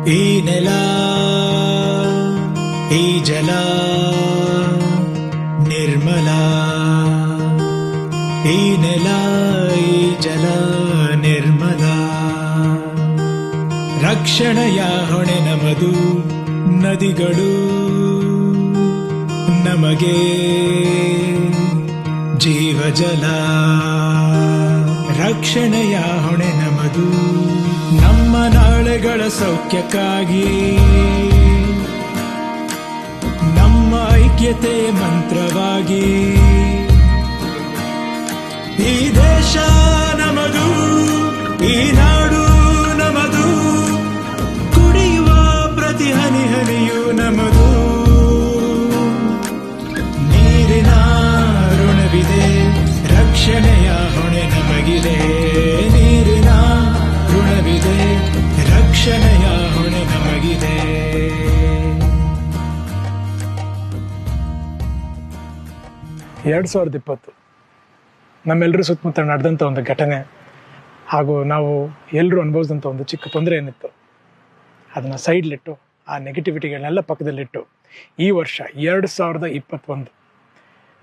ಈ ನೆಲ ಈ ಜಲ ನಿರ್ಮಲ, ಈ ನೆಲ ಈ ಜಲ ನಿರ್ಮಲ. ರಕ್ಷಣೆಯ ಹೊಣೆ ನಮದು, ನದಿಗಳು ನಮಗೆ ಜೀವಜಲ. ರಕ್ಷಣೆಯ ಹೊಣೆ ನಮದು, ನಮ್ಮ ನಾಳೆಗಳ ಸೌಖ್ಯಕ್ಕಾಗಿ ನಮ್ಮ ಐಕ್ಯತೆ ಮಂತ್ರವಾಗಿ. ಈ ದೇಶ ನಮದು, ಈ ನಾಡು ನಮದು, ಕುಡಿಯುವ ಪ್ರತಿ ಹನಿ ಹನಿಯೂ ನಮದು. ನೀರಿನ ಋಣವಿದೆ, ರಕ್ಷಣೆಯ ಹೊಣೆ ನಮಗಿದೆ. ನೀರಿನ ಋಣವಿದೆ, ರಕ್ಷಣೆಯ ಹೊಣೆ ನಮಗಿದೆ. 2020 ನಮ್ಮೆಲ್ಲರೂ ಸುತ್ತಮುತ್ತ ನಡೆದಂಥ ಒಂದು ಘಟನೆ ಹಾಗೂ ನಾವು ಎಲ್ಲರೂ ಅನುಭವಿಸಿದಂಥ ಒಂದು ಚಿಕ್ಕ ತೊಂದರೆ ಏನಿತ್ತು ಅದನ್ನು ಸೈಡ್ಲಿಟ್ಟು, ಆ ನೆಗೆಟಿವಿಟಿಗಳನ್ನೆಲ್ಲ ಪಕ್ಕದಲ್ಲಿಟ್ಟು, ಈ ವರ್ಷ 2021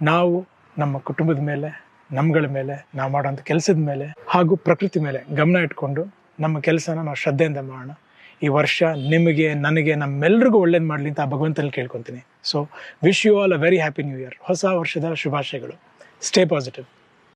ನಾವು ನಮ್ಮ ಕುಟುಂಬದ ಮೇಲೆ, ನಮ್ಮಗಳ ಮೇಲೆ, ನಾವು ಮಾಡೋಂಥ ಕೆಲಸದ ಮೇಲೆ ಹಾಗೂ ಪ್ರಕೃತಿ ಮೇಲೆ ಗಮನ ಇಟ್ಕೊಂಡು ನಮ್ಮ ಕೆಲಸನ ನಾವು ಶ್ರದ್ಧೆಯಿಂದ ಮಾಡೋಣ. ಈ ವರ್ಷ ನಿಮಗೆ, ನನಗೆ, ನಮ್ಮೆಲ್ಲರಿಗೂ ಒಳ್ಳೇದು ಮಾಡಲಿ ಅಂತ ಭಗವಂತನಲ್ಲಿ ಕೇಳ್ಕೊತೀನಿ. So wish you all a very happy new year. ಹೊಸ ವರ್ಷದ ಶುಭಾಶಯಗಳು. Stay positive.